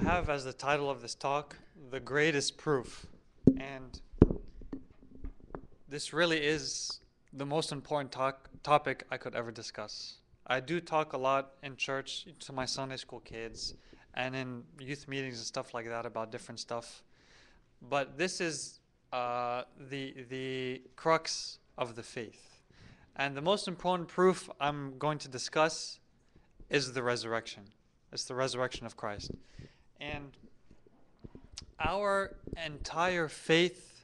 have as the title of this talk, The Greatest Proof. And this really is the most important topic I could ever discuss. I do talk a lot in church to my Sunday school kids and in youth meetings and stuff like that about different stuff. But this is the crux of the faith. And the most important proof I'm going to discuss is the resurrection. It's the resurrection of Christ. And our entire faith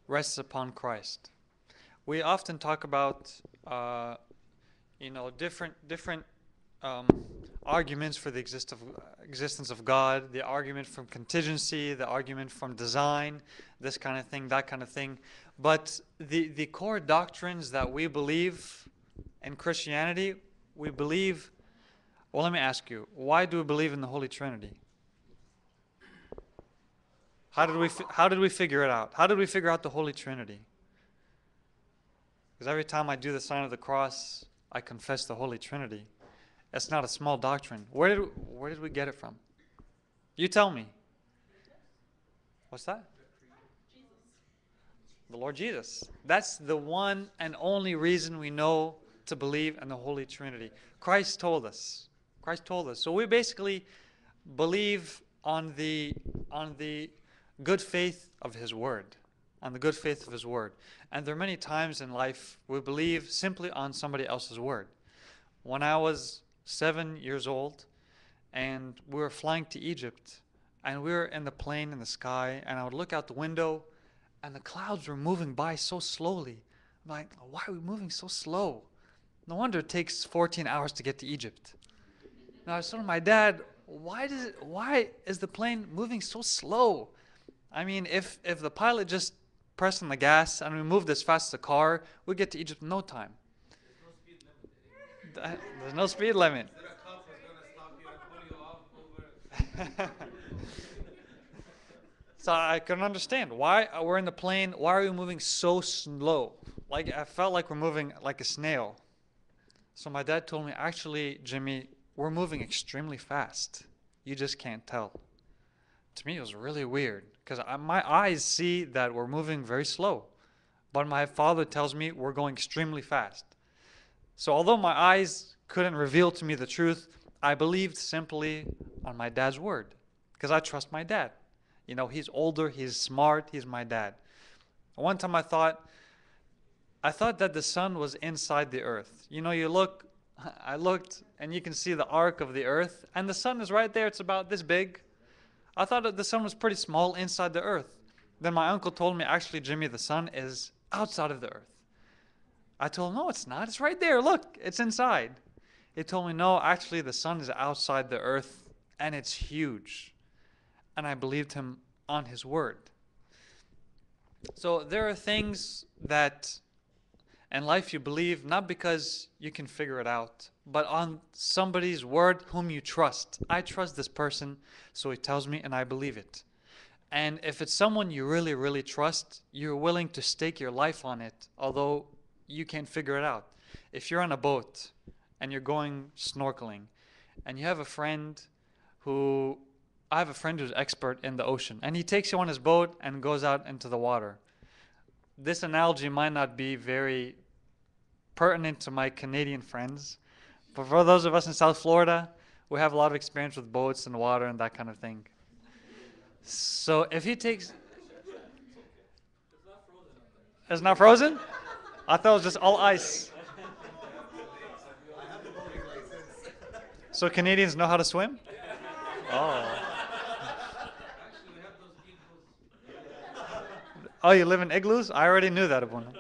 rests upon Christ. We often talk about, different arguments for the existence of God, the argument from contingency, the argument from design, this kind of thing, that kind of thing. But the core doctrines that we believe in Christianity, we believe. Well, let me ask you, why do we believe in the Holy Trinity? How did we figure it out? How did we figure out the Holy Trinity? Because every time I do the sign of the cross, I confess the Holy Trinity. It's not a small doctrine. Where did we get it from? You tell me. What's that? The Lord Jesus. That's the one and only reason we know to believe in the Holy Trinity. Christ told us. So we basically believe on the good faith of His Word. On the good faith of His Word. And there are many times in life we believe simply on somebody else's word. When I was 7 years old and we were flying to Egypt and we were in the plane in the sky and I would look out the window and the clouds were moving by so slowly. I'm like, why are we moving so slow? No wonder it takes 14 hours to get to Egypt. Now I was telling my dad, why is the plane moving so slow? I mean, if the pilot just pressed on the gas and we moved as fast as a car, we'd get to Egypt in no time. There's no speed limit. So I couldn't understand why we're in the plane. Why are we moving so slow? Like I felt like we're moving like a snail. So my dad told me, actually, Jimmy, we're moving extremely fast. You just can't tell. To me, it was really weird because my eyes see that we're moving very slow, but my father tells me we're going extremely fast. So although my eyes couldn't reveal to me the truth, I believed simply on my dad's word because I trust my dad. You know, he's older, he's smart, he's my dad. One time I thought that the sun was inside the earth. You know, I looked and you can see the arc of the earth and the sun is right there. It's about this big. I thought that the sun was pretty small inside the earth. Then my uncle told me, actually, Jimmy, the sun is outside of the earth. I told him, no, it's not. It's right there. Look, it's inside. He told me, no, actually, the sun is outside the earth and it's huge. And I believed him on his word. So there are things that in life you believe not because you can figure it out, but on somebody's word whom you trust. I trust this person, so he tells me and I believe it. And if it's someone you really, really trust, you're willing to stake your life on it, although you can't figure it out. If you're on a boat and you're going snorkeling and you have a friend who's expert in the ocean and he takes you on his boat and goes out into the water. This analogy might not be very pertinent to my Canadian friends, but for those of us in South Florida, we have a lot of experience with boats and water and that kind of thing. So if he takes... It's not frozen? I thought it was just all ice. So Canadians know how to swim? Oh. Oh, you live in igloos? I already knew that, Abuna.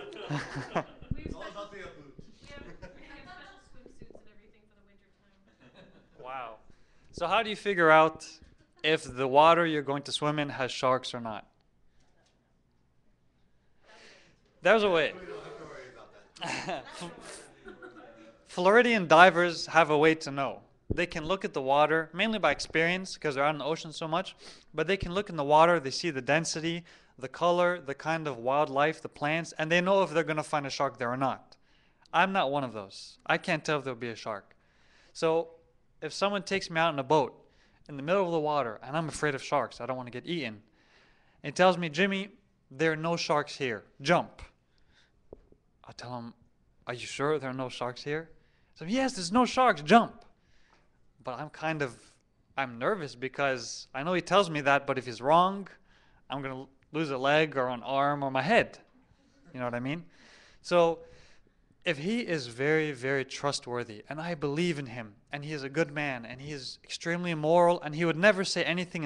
Wow. So how do you figure out if the water you're going to swim in has sharks or not? There's a way. Floridian divers have a way to know. They can look at the water, mainly by experience, because they're out in the ocean so much, but they can look in the water, they see the density, the color, the kind of wildlife, the plants, and they know if they're going to find a shark there or not. I'm not one of those. I can't tell if there'll be a shark. So if someone takes me out in a boat in the middle of the water, and I'm afraid of sharks. I don't want to get eaten. And he tells me, Jimmy, there are no sharks here. Jump. I tell him, are you sure there are no sharks here? He says, yes, there's no sharks. Jump. But I'm nervous because I know he tells me that, but if he's wrong, I'm going to lose a leg or an arm or my head. You know what I mean? So if he is very, very trustworthy, and I believe in him, and he is a good man, and he is extremely moral, and he would never say anything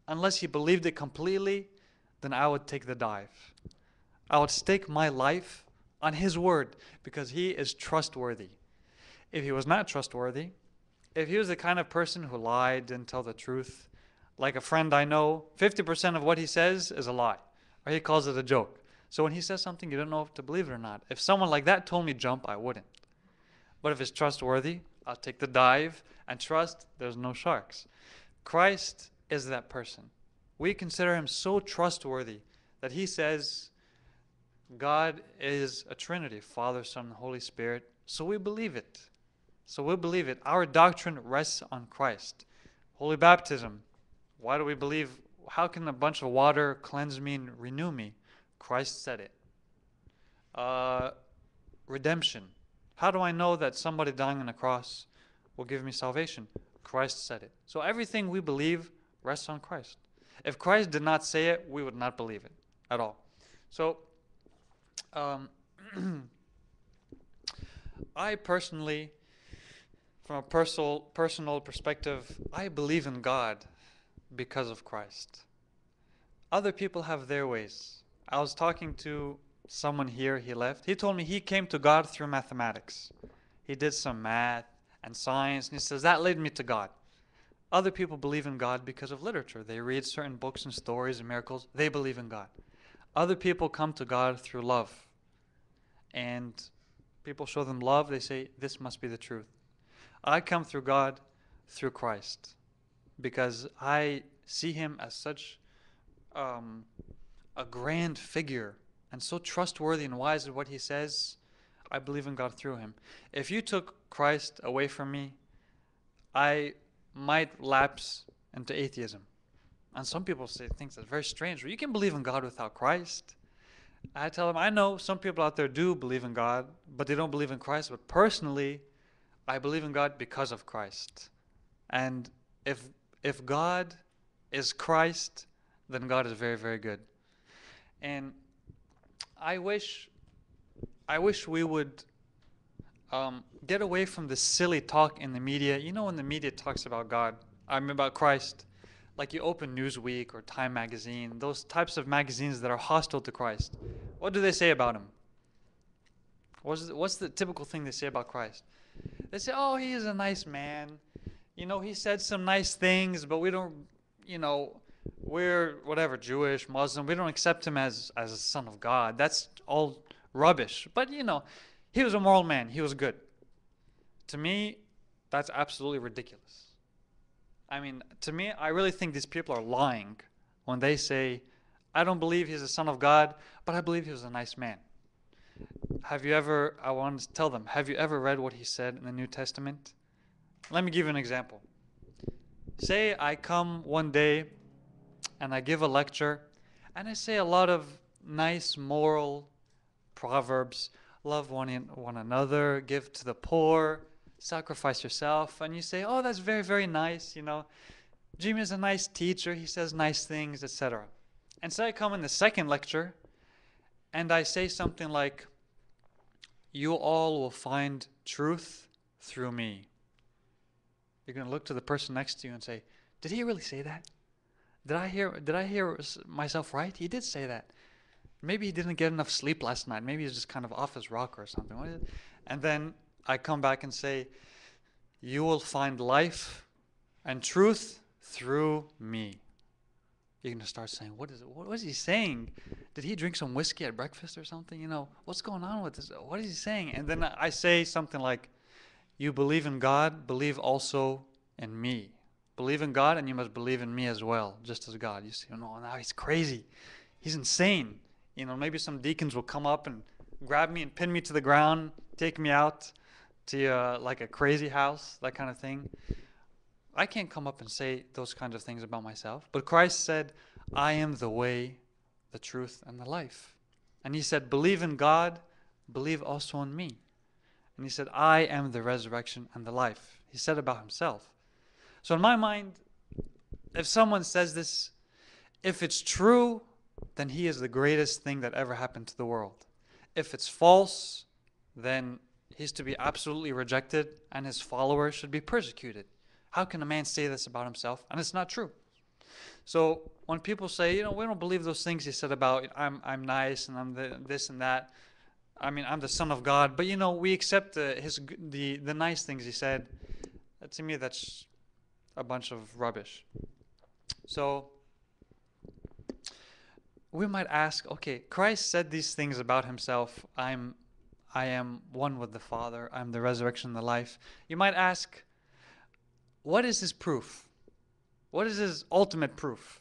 unless he believed it completely, then I would take the dive. I would stake my life on his word because he is trustworthy. If he was not trustworthy, if he was the kind of person who lied, didn't tell the truth, like a friend I know, 50% of what he says is a lie, or he calls it a joke. So when he says something, you don't know if to believe it or not. If someone like that told me jump, I wouldn't. But if it's trustworthy, I'll take the dive and trust there's no sharks. Christ is that person. We consider him so trustworthy that he says God is a Trinity, Father, Son, and Holy Spirit. So we believe it. Our doctrine rests on Christ. Holy baptism. Why do we believe? How can a bunch of water cleanse me and renew me? Christ said it. Redemption. How do I know that somebody dying on a cross will give me salvation? Christ said it. So everything we believe rests on Christ. If Christ did not say it, we would not believe it at all. So, I personally, from a personal perspective, I believe in God because of Christ. Other people have their ways. I was talking to someone here, he left. He told me he came to God through mathematics. He did some math and science, and he says, that led me to God. Other people believe in God because of literature. They read certain books and stories and miracles. They believe in God. Other people come to God through love. And people show them love. They say, this must be the truth. I come through God through Christ because I see him as such a grand figure and so trustworthy and wise in what he says. I believe in God through him. If you took Christ away from me, I might lapse into atheism. And some people say things that's very strange. You can believe in God without Christ. I tell them, I know some people out there do believe in God, but they don't believe in Christ. But personally, I believe in God because of Christ. And if God is Christ, then God is very, very good. And I wish we would get away from the silly talk in the media. You know, when the media talks about God, about Christ, like you open Newsweek or Time magazine, those types of magazines that are hostile to Christ. What do they say about him? What's the typical thing they say about Christ? They say, oh, he is a nice man. You know, he said some nice things, but we don't, we're whatever, Jewish, Muslim, we don't accept him as a son of God. That's all rubbish. But, he was a moral man. He was good. To me, that's absolutely ridiculous. I mean, to me, I really think these people are lying when they say, I don't believe he's a son of God, but I believe he was a nice man. I want to tell them, have you ever read what he said in the New Testament? Let me give you an example. Say I come one day and I give a lecture and I say a lot of nice moral proverbs. Love one another, give to the poor, sacrifice yourself. And you say, oh, that's very, very nice. Jimmy is a nice teacher. He says nice things, etc. And so I come in the second lecture and I say something like, you all will find truth through me. You're going to look to the person next to you and say, did he really say that? Did I hear myself right? He did say that. Maybe he didn't get enough sleep last night. Maybe he's just kind of off his rocker or something. And then I come back and say, you will find life and truth through me. You're going to start saying, what is he saying? Did he drink some whiskey at breakfast or something? What's going on with this? What is he saying? And then I say something like, you believe in God, believe also in me. Believe in God and you must believe in me as well, just as God. You say, no, now he's crazy. He's insane. Maybe some deacons will come up and grab me and pin me to the ground, take me out to like a crazy house, that kind of thing. I can't come up and say those kinds of things about myself. But Christ said, I am the way, the truth, and the life. And he said, believe in God, believe also in me. And he said, I am the resurrection and the life. He said about himself. So in my mind, if someone says this, if it's true, then he is the greatest thing that ever happened to the world. If it's false, then he's to be absolutely rejected and his followers should be persecuted. How can a man say this about himself? And it's not true. So when people say, we don't believe those things he said about I'm nice and I'm this and that. I mean, I'm the son of God, but we accept the nice things he said. To me, that's a bunch of rubbish. So we might ask, okay, Christ said these things about himself. I am one with the Father. I'm the resurrection and the life. You might ask, what is his proof? What is his ultimate proof?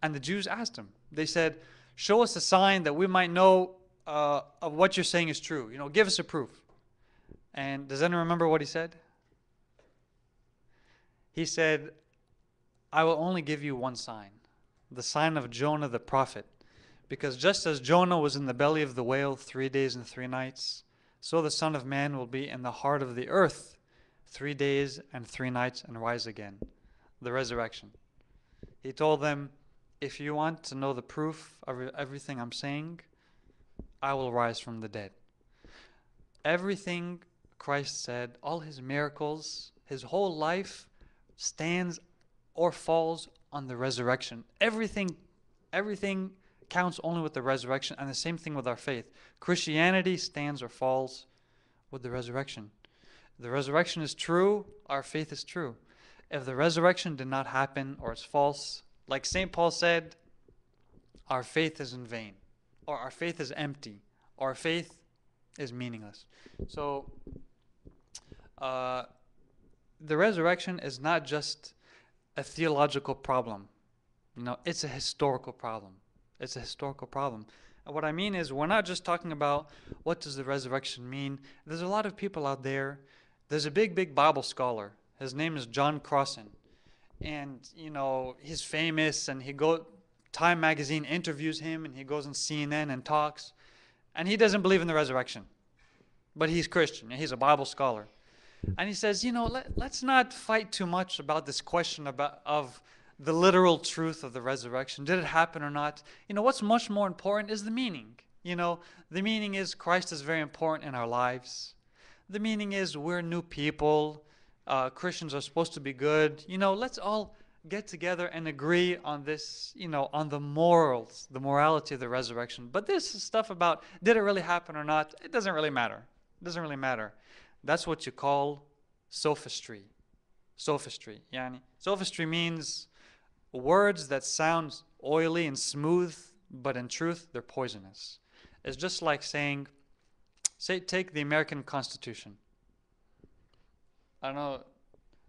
And the Jews asked him. They said, show us a sign that we might know of what you're saying is true. Give us a proof. And does anyone remember what he said? He said, I will only give you one sign, the sign of Jonah the prophet. Because just as Jonah was in the belly of the whale 3 days and 3 nights, so the Son of Man will be in the heart of the earth 3 days and 3 nights and rise again. The resurrection. He told them, if you want to know the proof of everything I'm saying, I will rise from the dead. Everything Christ said, all his miracles, his whole life stands or falls on the resurrection. Everything counts only with the resurrection, and the same thing with our faith. Christianity stands or falls with the resurrection. The resurrection is true, our faith is true. If the resurrection did not happen or it's false, like St. Paul said, our faith is in vain, or our faith is empty, or our faith is meaningless. So the resurrection is not just a theological problem. It's a historical problem. It's a historical problem. And what I mean is, we're not just talking about what does the resurrection mean. There's a lot of people out there. There's a big Bible scholar. His name is John Crossan. And, he's famous, and Time magazine interviews him, and he goes on CNN and talks. And he doesn't believe in the resurrection. But he's Christian, and he's a Bible scholar. And he says, let's not fight too much about this question of the literal truth of the resurrection. Did it happen or not? What's much more important is the meaning. The meaning is Christ is very important in our lives. The meaning is we're new people. Christians are supposed to be good. Let's all get together and agree on this, on the morals, the morality of the resurrection. But this stuff about did it really happen or not, it doesn't really matter. It doesn't really matter. That's what you call sophistry. Sophistry. Sophistry means words that sound oily and smooth, but in truth, they're poisonous. It's just like take the American Constitution. I don't know,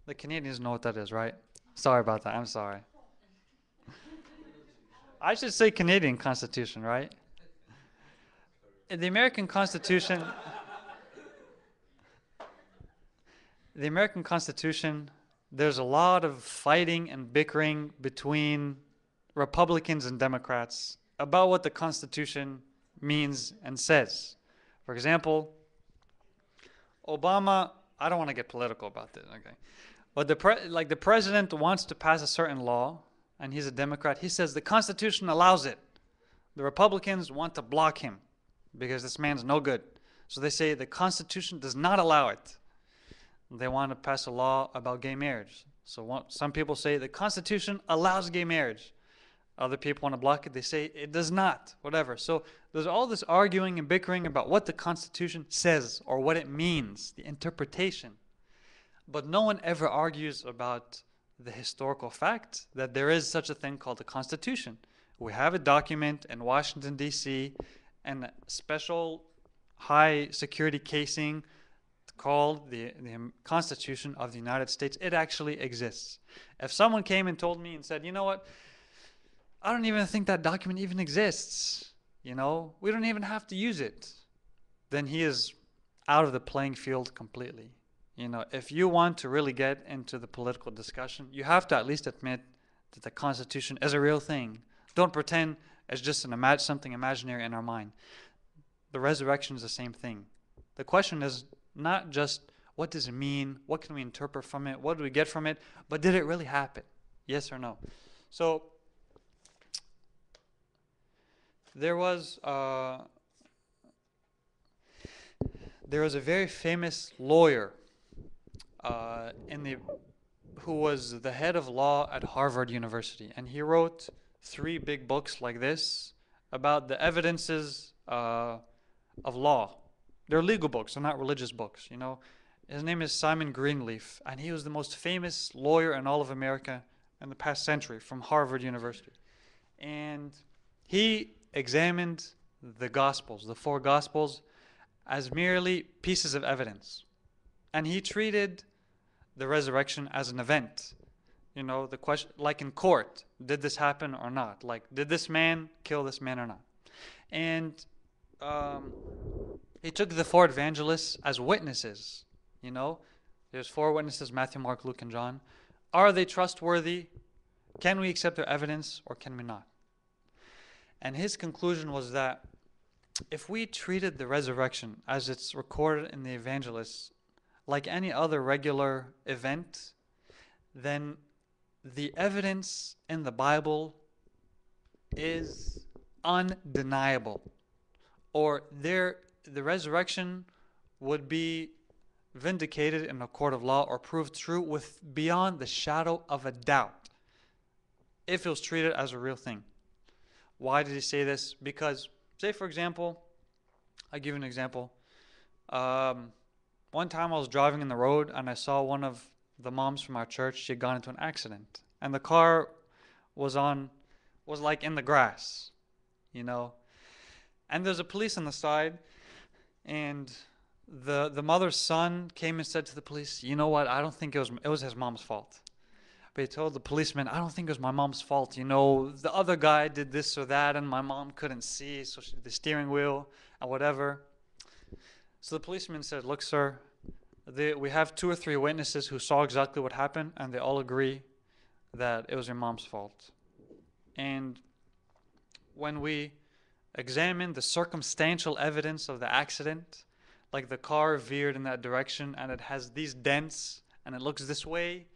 the Canadians know what that is, right? Sorry about that, I'm sorry. I should say Canadian Constitution, right? In the American Constitution, there's a lot of fighting and bickering between Republicans and Democrats about what the Constitution means and says. For example, Obama, I don't want to get political about this, okay? But the president wants to pass a certain law, and he's a Democrat. He says the Constitution allows it. The Republicans want to block him because this man's no good. So they say the Constitution does not allow it. They want to pass a law about gay marriage. So some people say the Constitution allows gay marriage. Other people want to block it. They say it does not, whatever. So there's all this arguing and bickering about what the Constitution says or what it means, the interpretation. But no one ever argues about the historical fact that there is such a thing called the Constitution. We have a document in Washington, D.C., and a special high security casing called the Constitution of the United States. It actually exists. If someone came and told me and said, you know what, I don't even think that document even exists, we don't even have to use it, then he is out of the playing field completely. If you want to really get into the political discussion, you have to at least admit that the Constitution is a real thing. Don't pretend it's just something imaginary in our mind. The resurrection is the same thing. The question is not just what does it mean, what can we interpret from it, what do we get from it, but did it really happen? Yes or no? So there was a very famous lawyer who was the head of law at Harvard University, and he wrote 3 big books like this about the evidences of law. They're legal books, they're not religious books. His name is Simon Greenleaf, and he was the most famous lawyer in all of America in the past century from Harvard University. And he examined the Gospels, the 4 Gospels, as merely pieces of evidence. And he treated the resurrection as an event. The question, like in court, did this happen or not? Like, did this man kill this man or not? And he took the 4 evangelists as witnesses. There's 4 witnesses, Matthew, Mark, Luke, and John. Are they trustworthy? Can we accept their evidence or can we not? And his conclusion was that if we treated the resurrection as it's recorded in the evangelists like any other regular event, then the evidence in the Bible is undeniable. Or the resurrection would be vindicated in a court of law or proved true with beyond the shadow of a doubt if it was treated as a real thing. Why did he say this? Because, say for example, I'll give you an example. One time I was driving in the road and I saw one of the moms from our church. She had gone into an accident, and the car was like in the grass, and there's a police on the side, and the mother's son came and said to the police, "You know what? I don't think it was his mom's fault." But he told the policeman, "I don't think it was my mom's fault. The other guy did this or that, and my mom couldn't see, so she did the steering wheel and whatever." So the policeman said, "Look, sir, we have 2 or 3 witnesses who saw exactly what happened, and they all agree that it was your mom's fault. And when we examine the circumstantial evidence of the accident, like the car veered in that direction and it has these dents and it looks this way,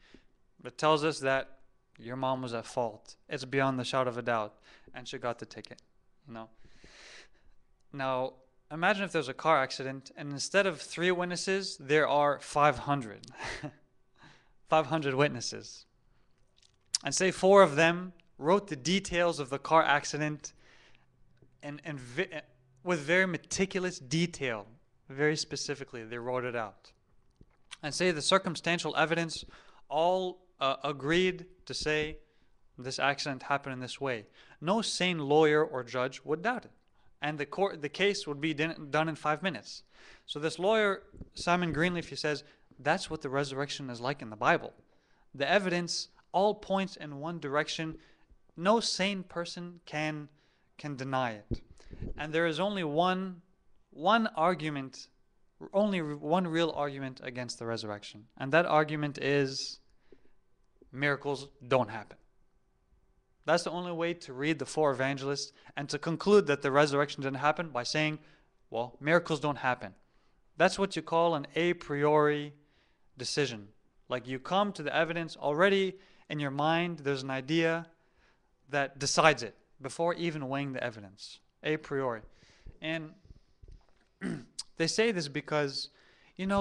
it tells us that your mom was at fault. It's beyond the shadow of a doubt, and she got the ticket." Now, imagine if there's a car accident and instead of 3 witnesses, there are 500. 500 witnesses. And say 4 of them wrote the details of the car accident and with very meticulous detail, very specifically, they wrote it out. And say the circumstantial evidence all agreed to say this accident happened in this way. No sane lawyer or judge would doubt it. And the case would be done in 5 minutes. So this lawyer, Simon Greenleaf, he says, that's what the resurrection is like in the Bible. The evidence all points in one direction. No sane person can deny it. And there is only one argument, only one real argument against the resurrection. And that argument is miracles don't happen. That's the only way to read the 4 evangelists and to conclude that the resurrection didn't happen, by saying, well, miracles don't happen. That's what you call an a priori decision. Like you come to the evidence already in your mind, there's an idea that decides it before even weighing the evidence, a priori. And they say this because,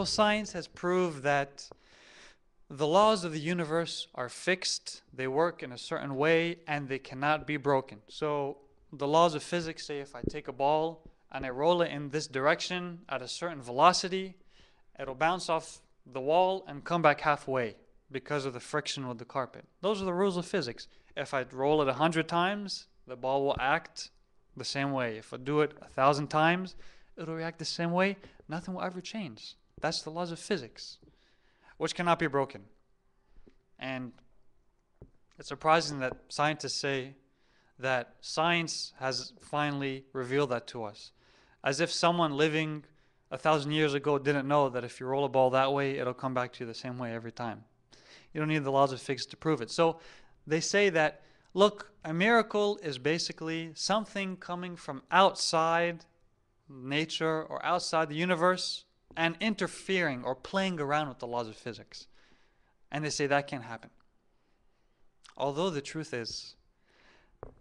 science has proved that the laws of the universe are fixed, they work in a certain way, and they cannot be broken. So the laws of physics say if I take a ball and I roll it in this direction at a certain velocity, it'll bounce off the wall and come back halfway because of the friction with the carpet. Those are the rules of physics. If I roll it 100 times, the ball will act the same way. If I do it 1,000 times, it'll react the same way. Nothing will ever change. That's the laws of physics, which cannot be broken. And it's surprising that scientists say that science has finally revealed that to us, as if someone living 1,000 years ago didn't know that if you roll a ball that way, it'll come back to you the same way every time. You don't need the laws of physics to prove it. So they say that, look, a miracle is basically something coming from outside nature or outside the universe and interfering or playing around with the laws of physics. And they say that can't happen. Although the truth is,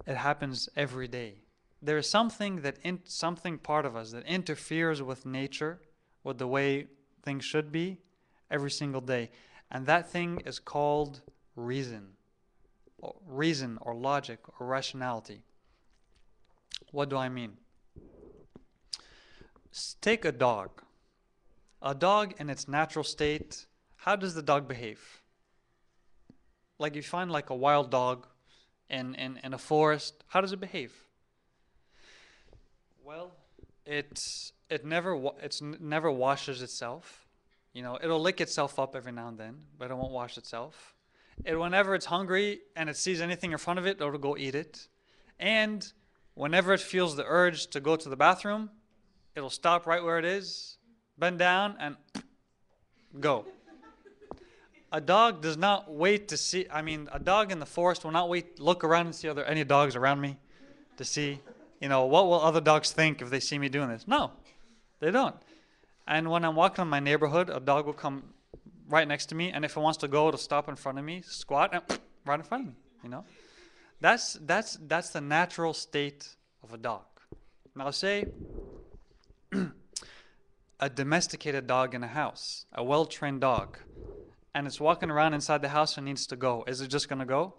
it happens every day. There is something part of us that interferes with nature, with the way things should be, every single day. And that thing is called reason or logic or rationality. What do I mean? Take a dog. A dog in its natural state, how does the dog behave? Like you find like a wild dog in a forest, how does it behave? Well, it never washes itself. You know, it'll lick itself up every now and then, but it won't wash itself. Whenever it's hungry and it sees anything in front of it, it'll go eat it. And whenever it feels the urge to go to the bathroom, it'll stop right where it is, bend down, and go. A dog does not wait to see, a dog in the forest will not look around and see are there any dogs around me to see, what will other dogs think if they see me doing this? No, they don't. And when I'm walking in my neighborhood, a dog will come right next to me, and if it wants to go, it'll stop in front of me, squat, and right in front of me, That's the natural state of a dog. Now say a domesticated dog in a house, a well-trained dog, and it's walking around inside the house and needs to go. Is it just going to go?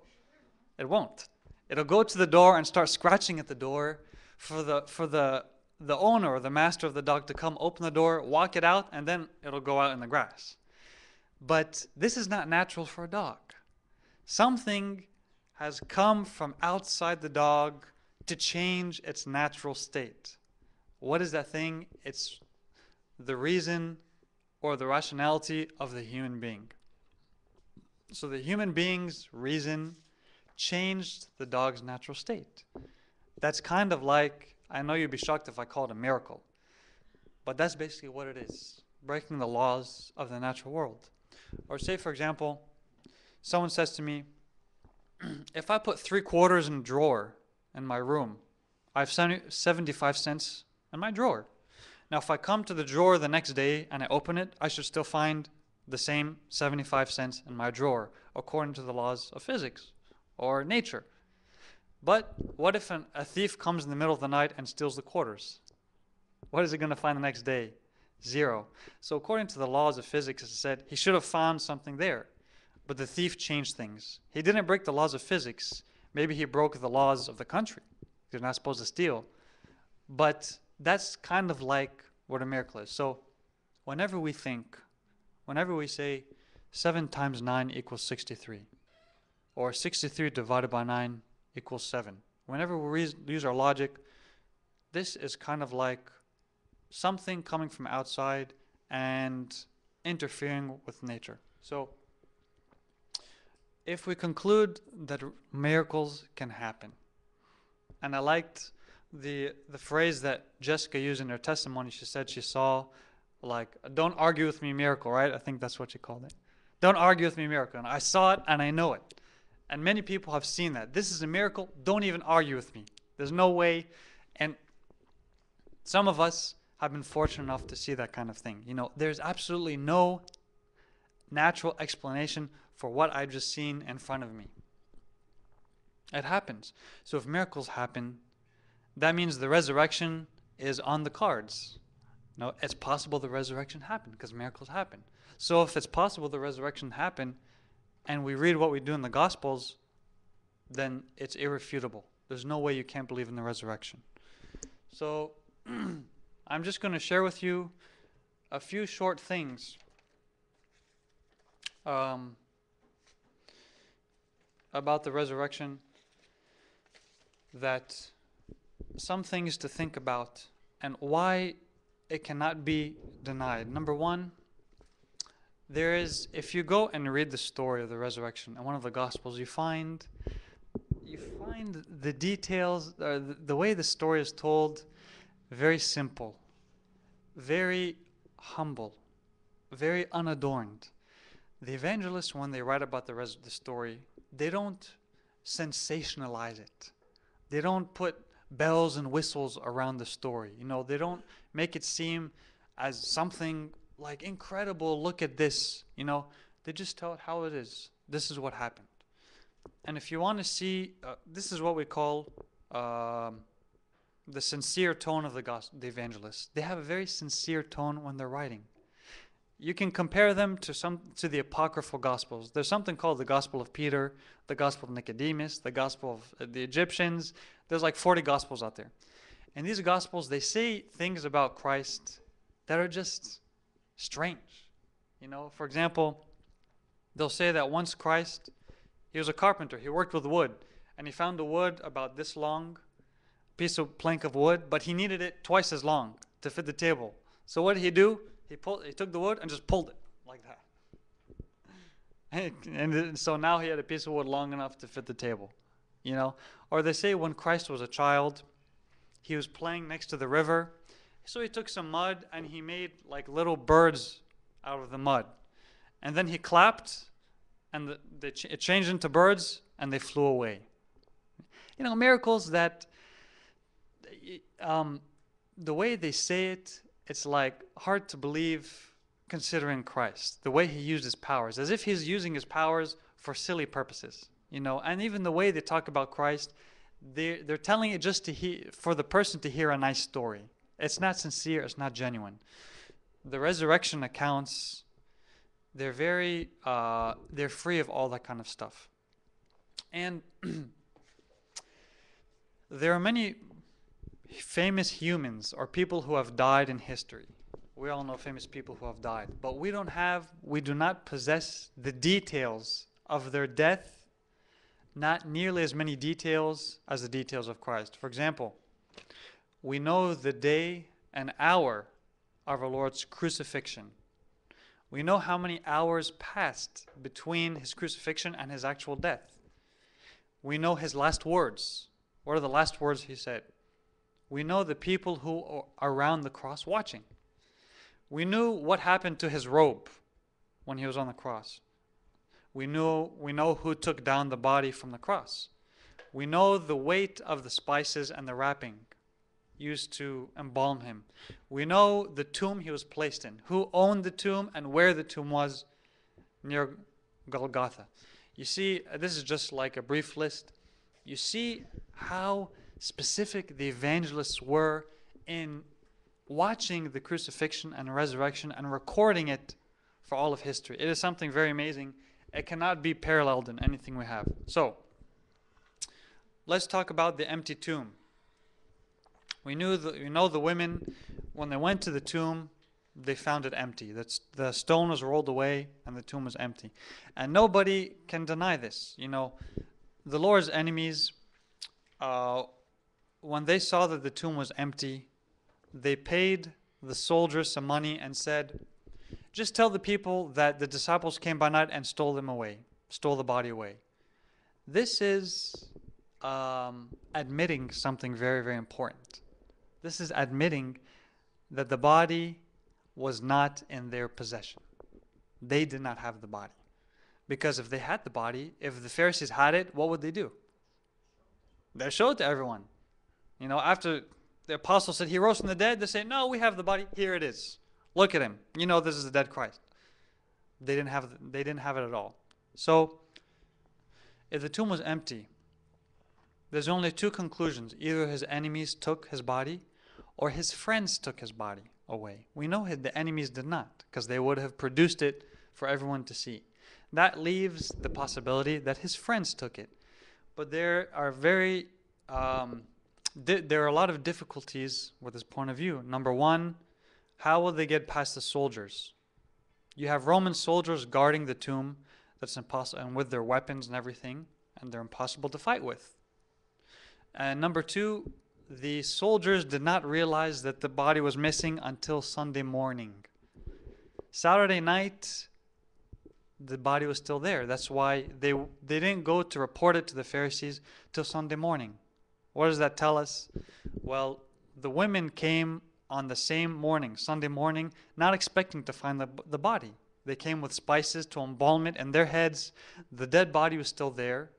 It won't. It'll go to the door and start scratching at the door for the owner or the master of the dog to come open the door, walk it out, and then it'll go out in the grass. But this is not natural for a dog. Something has come from outside the dog to change its natural state. What is that thing? It's the reason or the rationality of the human being. So the human being's reason changed the dog's natural state. That's kind of like, I know you'd be shocked if I call it a miracle, but that's basically what it is, breaking the laws of the natural world. Or say, for example, someone says to me, if I put 3 quarters in a drawer in my room, I have 75 cents in my drawer. Now, if I come to the drawer the next day and I open it, I should still find the same 75 cents in my drawer, according to the laws of physics or nature. But what if a thief comes in the middle of the night and steals the quarters? What is he going to find the next day? 0. So according to the laws of physics, it said he should have found something there. But the thief changed things. He didn't break the laws of physics. Maybe he broke the laws of the country. You're not supposed to steal. But that's kind of like what a miracle is. So whenever we say 7 times 9 equals 63, or 63 divided by 9 equals 7, whenever we use our logic, this is kind of like something coming from outside and interfering with nature. So if we conclude that miracles can happen, and I liked the phrase that Jessica used in her testimony. She said she saw, like, don't argue with me miracle, right? I think that's what she called it. Don't argue with me miracle. And I saw it and I know it. And many people have seen that. This is a miracle. Don't even argue with me. There's no way. And some of us have been fortunate enough to see that kind of thing. There's absolutely no natural explanation for what I've just seen in front of me. It happens. So if miracles happen, that means the resurrection is on the cards. No, it's possible the resurrection happened because miracles happen. So if it's possible the resurrection happened and we read what we do in the Gospels, then it's irrefutable. There's no way you can't believe in the resurrection. So I'm just going to share with you a few short things about the resurrection, that some things to think about and why it cannot be denied. Number one, if you go and read the story of the resurrection in one of the Gospels, you find the details, the way the story is told, very simple, very humble, very unadorned. The evangelists, when they write about the story, they don't sensationalize it. They don't put bells and whistles around the story. They don't make it seem as something like incredible. Look at this. They just tell it how it is. This is what happened. And if you want to see, this is what we call the sincere tone of the evangelists. They have a very sincere tone when they're writing. You can compare them to the apocryphal gospels. There's something called the Gospel of Peter, the Gospel of Nicodemus, the Gospel of the Egyptians. There's like 40 gospels out there. And these gospels, they say things about Christ that are just strange. For example, they'll say that once Christ, he was a carpenter. He worked with wood, and he found a wood about this long, piece of plank of wood, but he needed it twice as long to fit the table. So what did he do? He took the wood and just pulled it like that. And so now he had a piece of wood long enough to fit the table. Or they say when Christ was a child, he was playing next to the river. So he took some mud and he made like little birds out of the mud. And then he clapped and it changed into birds and they flew away. Miracles that the way they say it, it's like hard to believe considering Christ, the way he used his powers, as if he's using his powers for silly purposes, and even the way they talk about Christ, they're telling it just for the person to hear a nice story. It's not sincere, it's not genuine. The resurrection accounts, they're free of all that kind of stuff. And there are many famous humans or people who have died in history. We all know famous people who have died, but we do not possess the details of their death, not nearly as many details as the details of Christ. For example, we know the day and hour of our Lord's crucifixion. We know how many hours passed between his crucifixion and his actual death. We know his last words. What are the last words he said? We know the people who are around the cross watching. We knew what happened to his robe when he was on the cross. We know who took down the body from the cross. We know the weight of the spices and the wrapping used to embalm him. We know the tomb he was placed in, who owned the tomb and where the tomb was near Golgotha. You see, this is just like a brief list. You see how specific the evangelists were in watching the crucifixion and resurrection and recording it for all of history. It is something very amazing. It cannot be paralleled in anything we have. So, let's talk about the empty tomb. We know the women, when they went to the tomb, they found it empty. The stone was rolled away and the tomb was empty. And nobody can deny this. The Lord's enemies, when they saw that the tomb was empty, they paid the soldiers some money and said, just tell the people that the disciples came by night and stole the body away. This is admitting something very, very important. This is admitting that the body was not in their possession. They did not have the body. Because if they had the body, if the Pharisees had it, what would they do? They show it to everyone. After the apostles said he rose from the dead, they say, no, we have the body. Here it is. Look at him. This is the dead Christ. They didn't have it at all. So, if the tomb was empty, there's only two conclusions. Either his enemies took his body, or his friends took his body away. We know the enemies did not, because they would have produced it for everyone to see. That leaves the possibility that his friends took it. But there are a lot of difficulties with this point of view. Number one, how will they get past the soldiers? You have Roman soldiers guarding the tomb. That's impossible, and with their weapons and everything, and they're impossible to fight with. And number two, the soldiers did not realize that the body was missing until Sunday morning. Saturday night, the body was still there. That's why they didn't go to report it to the Pharisees till Sunday morning. What does that tell us? Well, the women came on the same morning, Sunday morning, not expecting to find the body. They came with spices to embalm it in their heads. The dead body was still there.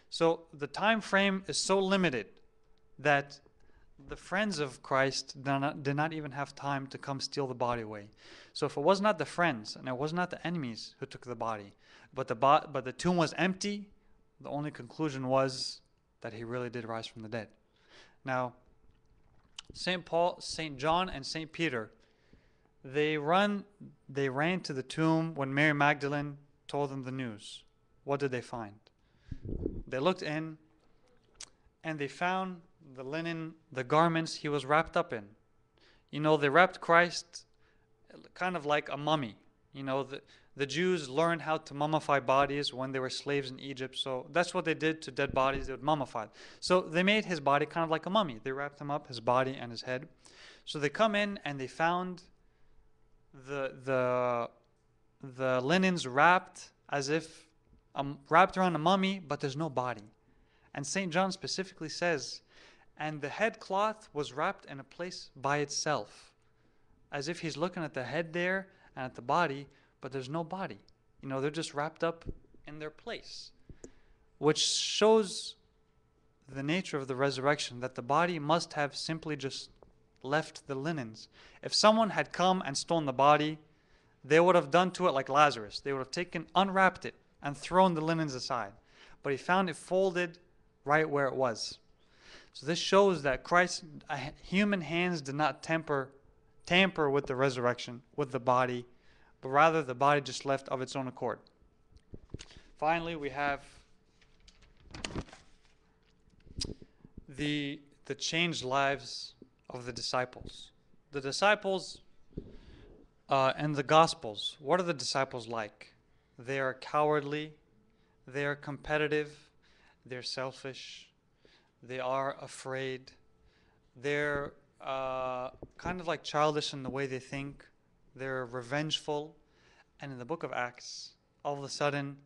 So the time frame is so limited that the friends of Christ did not even have time to come steal the body away. So if it was not the friends and it was not the enemies who took the body, but the tomb was empty, the only conclusion was that he really did rise from the dead. Now, St. Paul, St. John, and St. Peter, they ran to the tomb when Mary Magdalene told them the news. What did they find? They looked in and they found the linen, the garments he was wrapped up in. You know, they wrapped Christ kind of like a mummy. You know, the Jews learned how to mummify bodies when they were slaves in Egypt. So that's what they did to dead bodies. They would mummify. So they made his body kind of like a mummy. They wrapped him up, his body and his head. So they come in and they found the linens wrapped as if wrapped around a mummy, but there's no body. And St. John specifically says, and the head cloth was wrapped in a place by itself, as if he's looking at the head there and at the body, but there's no body. You know, they're just wrapped up in their place, which shows the nature of the resurrection, that the body must have simply just left the linens. If someone had come and stolen the body, they would have done to it like Lazarus. They would have taken, unwrapped it, and thrown the linens aside. But he found it folded right where it was. So this shows that Christ, human hands did not tamper with the resurrection, with the body, but rather the body just left of its own accord. Finally, we have the changed lives of the disciples. The disciples and the Gospels, what are the disciples like? They are cowardly, they are competitive, they're selfish, they are afraid, they're kind of like childish in the way they think, they're revengeful, and in the book of Acts, all of a sudden,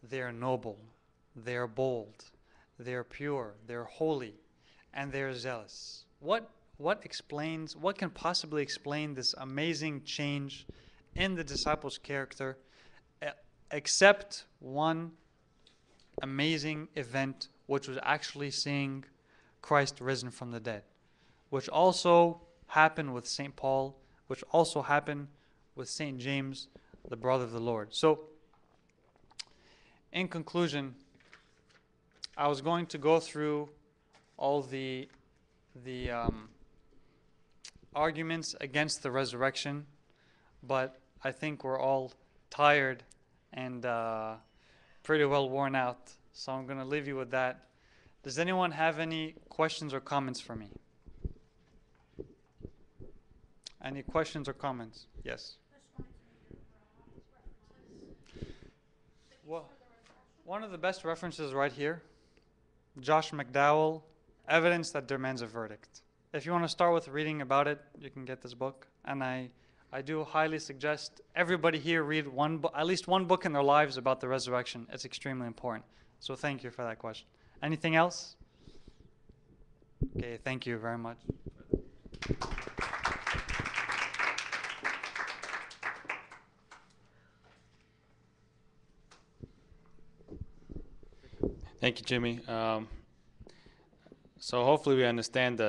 they are noble, they are bold, they are pure, they're holy, and they are zealous. What can possibly explain this amazing change in the disciples' character, except one amazing event, which was actually seeing Christ risen from the dead, which also happened with St. Paul, which also happened with St. James, the brother of the Lord. So, in conclusion, I was going to go through all the arguments against the resurrection, but I think we're all tired and pretty well worn out. So I'm going to leave you with that. Does anyone have any questions or comments for me? Any questions or comments? Yes. Well, one of the best references right here, Josh McDowell, Evidence That Demands a Verdict. If you want to start with reading about it, you can get this book. And I do highly suggest everybody here read at least one book in their lives about the resurrection. It's extremely important. So thank you for that question. Anything else? Okay, thank you very much. Thank you, Jimmy. So hopefully we understand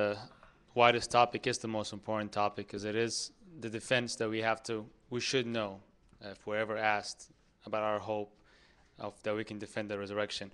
why this topic is the most important topic, because it is the defense that we should know if we're ever asked about our hope that we can defend the resurrection.